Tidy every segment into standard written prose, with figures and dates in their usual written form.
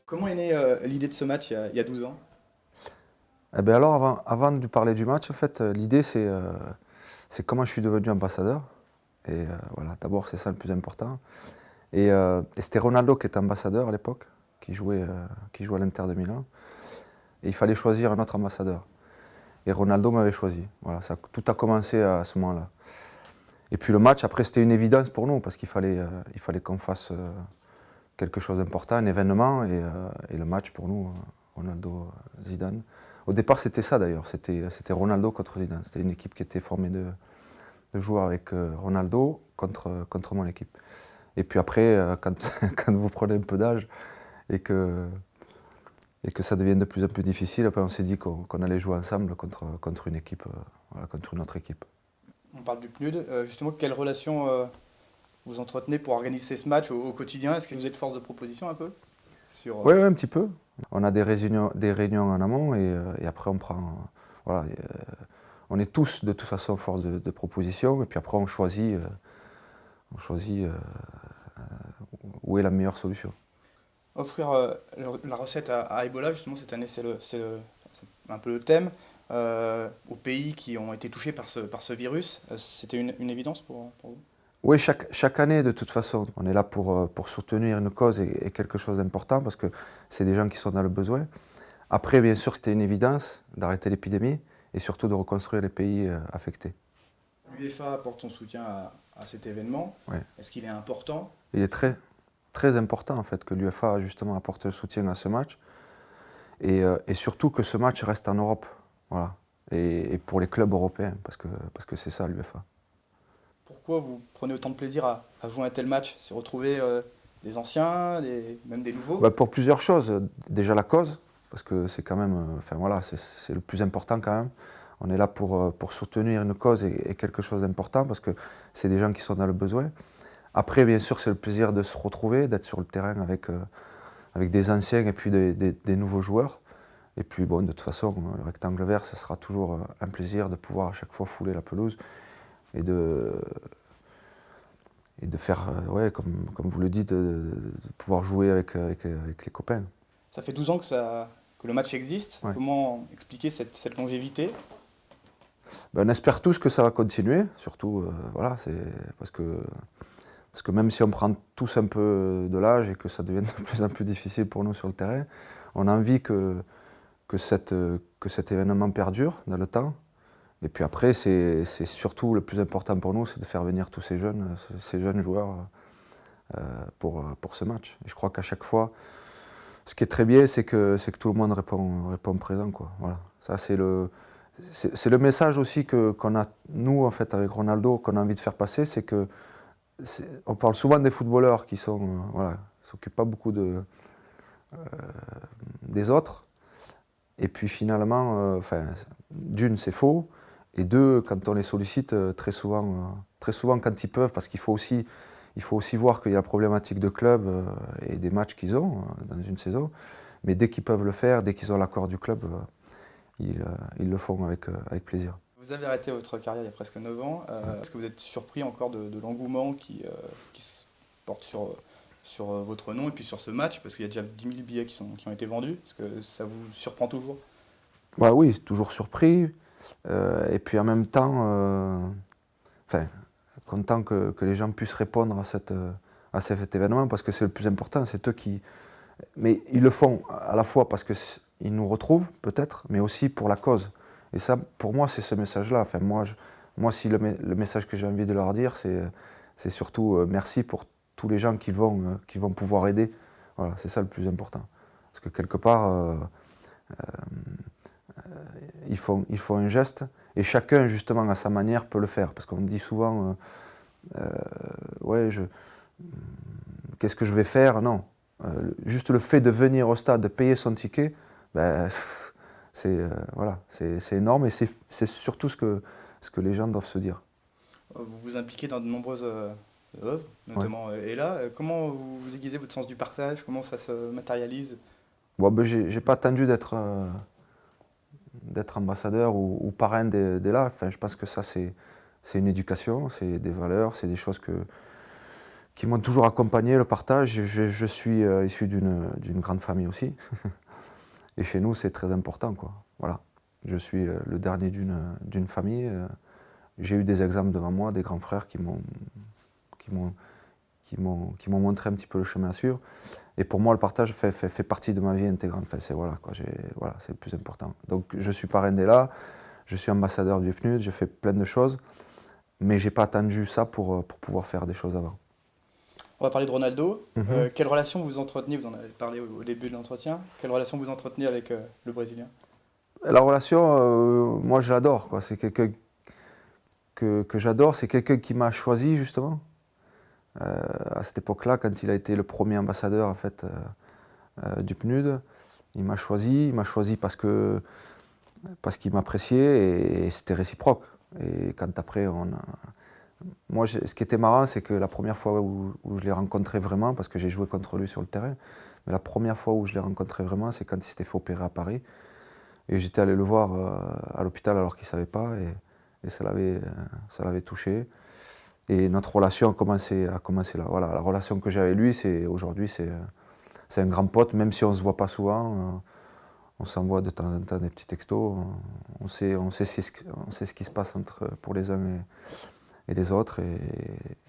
Comment est née l'idée de ce match il y a 12 ans? Eh bien alors, avant de parler du match, en fait, l'idée c'est comment je suis devenu ambassadeur. Et voilà, d'abord c'est ça le plus important. Et c'était Ronaldo qui était ambassadeur à l'époque, qui jouait à l'Inter de Milan. Et il fallait choisir un autre ambassadeur. Et Ronaldo m'avait choisi. Voilà, tout a commencé à ce moment-là. Et puis le match, après, c'était une évidence pour nous, parce qu'il fallait qu'on fasse quelque chose d'important, un événement. Et le match pour nous, Ronaldo-Zidane. Au départ, c'était ça d'ailleurs, c'était Ronaldo contre Zidane. C'était une équipe qui était formée de joueurs avec Ronaldo contre mon équipe. Et puis après, quand vous prenez un peu d'âge et que ça devient de plus en plus difficile, après on s'est dit qu'on allait jouer ensemble contre une équipe, voilà, contre une autre équipe. On parle du PNUD. Justement, quelle relation vous entretenez pour organiser ce match au quotidien? Est-ce que vous êtes force de proposition un peu sur... Oui, ouais, un petit peu. On a des réunions en amont et après on prend. Voilà, on est tous de toute façon force de proposition et puis après on choisit où est la meilleure solution. Offrir la recette à Ebola, justement, cette année, c'est un peu le thème. Aux pays qui ont été touchés par ce virus, c'était une évidence pour vous? Oui, chaque année, de toute façon, on est là pour soutenir une cause et quelque chose d'important parce que c'est des gens qui sont dans le besoin. Après, bien sûr, c'était une évidence d'arrêter l'épidémie et surtout de reconstruire les pays affectés. L'UEFA apporte son soutien à cet événement. Ouais. Est-ce qu'il est important? Il est très, très important en fait que l'UEFA justement apporte le soutien à ce match et surtout que ce match reste en Europe. Voilà. Et pour les clubs européens parce que c'est ça l'UEFA. Pourquoi vous prenez autant de plaisir à jouer un tel match? C'est retrouver des anciens, même des nouveaux? Bah, pour plusieurs choses. Déjà la cause, parce que c'est quand même, enfin voilà, c'est le plus important quand même. On est là pour soutenir une cause et quelque chose d'important parce que c'est des gens qui sont dans le besoin. Après, bien sûr, c'est le plaisir de se retrouver, d'être sur le terrain avec des anciens et puis des nouveaux joueurs. Et puis bon, de toute façon, le rectangle vert, ce sera toujours un plaisir de pouvoir à chaque fois fouler la pelouse et de faire, ouais, comme vous le dites, de pouvoir jouer avec les copains. Ça fait 12 ans que le match existe. Ouais. Comment expliquer cette longévité? Ben, on espère tous que ça va continuer, surtout voilà, parce que même si on prend tous un peu de l'âge et que ça devient de plus en plus difficile pour nous sur le terrain, on a envie que cet événement perdure dans le temps. Et puis après, c'est surtout le plus important pour nous, c'est de faire venir tous ces jeunes joueurs pour ce match. Et je crois qu'à chaque fois, ce qui est très bien, c'est que tout le monde répond présent, quoi. Voilà. Ça, c'est le message aussi qu'on a, nous, en fait, avec Ronaldo, qu'on a envie de faire passer, c'est que on parle souvent des footballeurs qui sont, voilà, s'occupent pas beaucoup des autres. Et puis finalement, enfin, d'une, c'est faux. Et deux, quand on les sollicite, très souvent quand ils peuvent, parce qu'il faut aussi voir qu'il y a la problématique de club et des matchs qu'ils ont dans une saison. Mais dès qu'ils peuvent le faire, dès qu'ils ont l'accord du club, ils le font avec plaisir. Vous avez arrêté votre carrière il y a presque 9 ans. Est-ce que vous êtes surpris encore de l'engouement qui se porte sur votre nom et puis sur ce match? Parce qu'il y a déjà 10 000 billets qui ont été vendus. Est-ce que ça vous surprend toujours? Bah oui, toujours surpris. Et puis en même temps, enfin, content que les gens puissent répondre à cet événement parce que c'est le plus important. C'est eux qui. Mais ils le font à la fois parce qu'ils nous retrouvent peut-être, mais aussi pour la cause. Et ça, pour moi, c'est ce message-là. Enfin, moi, si le message que j'ai envie de leur dire, c'est surtout merci pour tous les gens qui vont pouvoir aider. Voilà, c'est ça le plus important. Parce que quelque part, ils font un geste et chacun, justement, à sa manière, peut le faire. Parce qu'on me dit souvent, ouais, qu'est-ce que je vais faire? Non. Juste le fait de venir au stade, de payer son ticket, ben, voilà, c'est énorme et c'est surtout ce que les gens doivent se dire. Vous vous impliquez dans de nombreuses œuvres, Ouais. notamment Ella. Comment vous aiguisez votre sens du partage? Comment ça se matérialise? Bon, ben, j'ai pas attendu d'être ambassadeur ou parrain des là. Enfin, je pense que ça, c'est une éducation, c'est des valeurs, c'est des choses qui m'ont toujours accompagné, le partage. Je suis issu d'une grande famille aussi. Et chez nous, c'est très important, quoi. Voilà. Je suis le dernier d'une famille. J'ai eu des exemples devant moi, des grands frères qui m'ont montré un petit peu le chemin à suivre. Et pour moi, le partage fait partie de ma vie intégrante. Enfin, voilà, c'est le plus important. Donc, je suis parrain d'Ella, je suis ambassadeur du PNUD, j'ai fait plein de choses, mais j'ai pas attendu ça pour pouvoir faire des choses avant. On va parler de Ronaldo. Mhm. Quelle relation vous entretenez, vous en avez parlé au début de l'entretien, quelle relation vous entretenez avec le Brésilien? La relation, moi, je l'adore, quoi. C'est quelqu'un que j'adore, c'est quelqu'un qui m'a choisi, justement. À cette époque-là, quand il a été le premier ambassadeur, en fait, du PNUD, il m'a choisi parce qu'il m'appréciait et c'était réciproque. Et quand après, moi, ce qui était marrant, c'est que la première fois où je l'ai rencontré vraiment, parce que j'ai joué contre lui sur le terrain, mais la première fois où je l'ai rencontré vraiment, c'est quand il s'était fait opérer à Paris. Et j'étais allé le voir à l'hôpital alors qu'il ne savait pas, et ça l'avait touché. Et notre relation a commencé là. Voilà, la relation que j'ai avec lui, aujourd'hui, c'est un grand pote, même si on ne se voit pas souvent. On s'envoie de temps en temps des petits textos. On sait ce qui se passe pour les uns et les autres.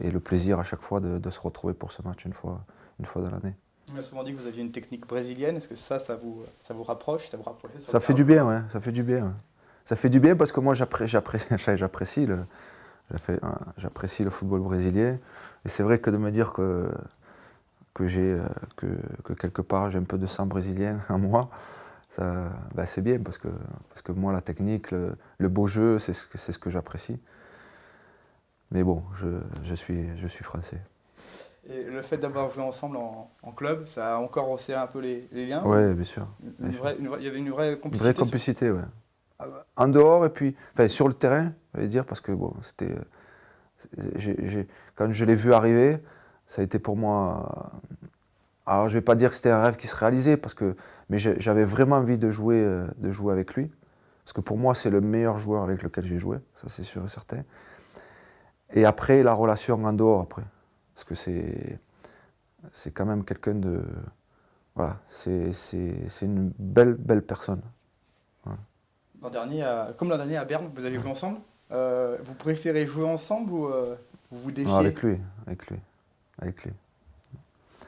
Et le plaisir à chaque fois de se retrouver pour ce match une fois dans l'année. On a souvent dit que vous aviez une technique brésilienne. Est-ce que ça vous rapproche, ça vous rapproche sur Ça le fait terrain? du bien, ouais. Ça fait du bien. Ouais. Ça fait du bien parce que moi, enfin, j'apprécie le football brésilien. Et c'est vrai que de me dire que quelque part j'ai un peu de sang brésilien en moi, c'est bien parce que moi la technique, le beau jeu, c'est ce que j'apprécie. Mais bon, je suis français. Et le fait d'avoir joué ensemble en club, ça a encore haussé un peu les liens Oui, bien sûr. il y avait une vraie Une vraie complicité complicité, ouais. En dehors et puis, enfin sur le terrain, je vais dire, parce que bon, quand je l'ai vu arriver, ça a été pour moi. Alors je vais pas dire que c'était un rêve qui se réalisait, mais j'avais vraiment envie de jouer avec lui. Parce que pour moi, c'est le meilleur joueur avec lequel j'ai joué, ça c'est sûr et certain. Et après, la relation en dehors, après. Parce que c'est quand même quelqu'un de. Voilà, c'est une belle personne. Voilà. Comme l'an dernier à Berne, vous allez jouer ensemble. Vous préférez jouer ensemble ou vous vous Non, défiez? avec lui.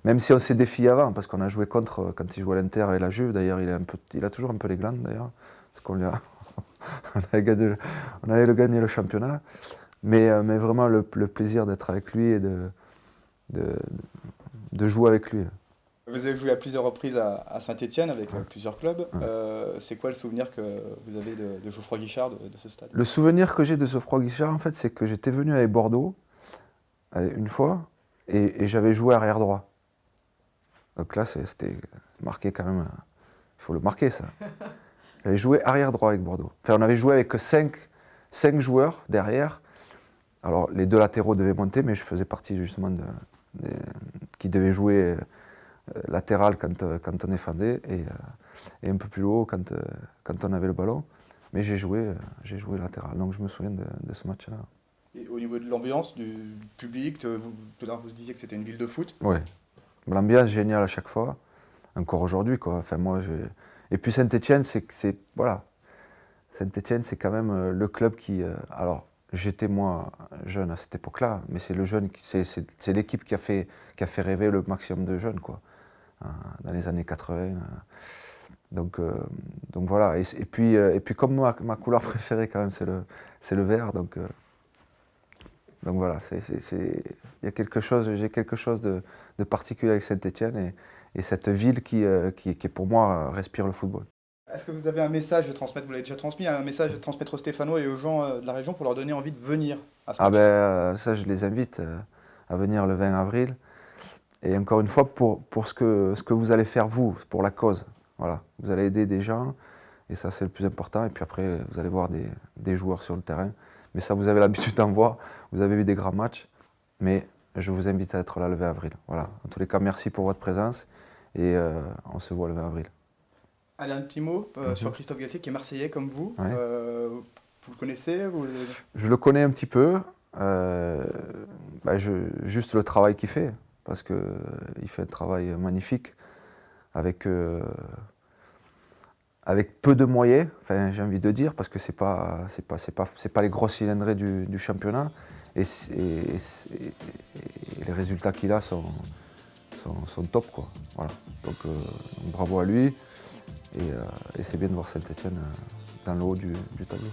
Même si on s'est défié avant, parce qu'on a joué contre quand il jouait à l'Inter et la Juve. D'ailleurs, il a toujours un peu les glandes, d'ailleurs, parce on avait gagné le championnat. Mais vraiment, le plaisir d'être avec lui et de, de jouer avec lui. Vous avez joué à plusieurs reprises à Saint-Étienne avec Ouais. plusieurs clubs. Ouais. C'est quoi le souvenir que vous avez de Geoffroy Guichard, de ce stade? Le souvenir que j'ai de Geoffroy Guichard, en fait, c'est que j'étais venu avec Bordeaux une fois et j'avais joué arrière droit. Donc là, c'était marqué quand même. Il faut le marquer, ça. J'avais joué arrière droit avec Bordeaux. Enfin, on avait joué avec cinq joueurs derrière. Alors, les deux latéraux devaient monter, mais je faisais partie justement qui devaient jouer latéral quand on défendait et un peu plus haut quand on avait le ballon. Mais j'ai joué latéral. Donc, je me souviens de ce match-là. Et au niveau de l'ambiance, du public, tout à l'heure vous disiez que c'était une ville de foot. Ouais. L'ambiance géniale à chaque fois. Encore aujourd'hui, quoi. Enfin, Et puis Saint-Étienne, voilà. Saint-Étienne, c'est quand même le club qui. Alors, j'étais moi jeune à cette époque-là, mais c'est c'est l'équipe qui a fait rêver le maximum de jeunes, quoi, dans les années 80. Donc voilà. Et puis comme ma couleur préférée quand même, c'est le vert. Donc voilà. J'ai quelque chose de particulier avec Saint-Étienne et cette ville qui pour moi respire le football. Est-ce que vous avez un message de transmettre, vous l'avez déjà transmis, un message de transmettre aux Stéphanois et aux gens de la région pour leur donner envie de venir à ce Ah match? ben ça, je les invite à venir le 20 avril. Et encore une fois, pour ce que vous allez faire vous, pour la cause. Voilà. Vous allez aider des gens, et ça c'est le plus important. Et puis après, vous allez voir des joueurs sur le terrain. Mais ça, vous avez l'habitude d'en voir. Vous avez vu des grands matchs. Mais je vous invite à être là le 20 avril. Voilà. En tous les cas, merci pour votre présence. Et on se voit le 20 avril. Allez, un petit mot sur Christophe Galtier qui est marseillais comme vous. Ouais. Vous le connaissez Je le connais un petit peu. Juste le travail qu'il fait, parce qu'il fait un travail magnifique avec, avec peu de moyens, enfin, j'ai envie de dire, parce que c'est pas les grosses cylindrées du championnat, et les résultats qu'il a sont top, quoi. Voilà. Donc bravo à lui, et c'est bien de voir Saint-Étienne dans le haut du tableau.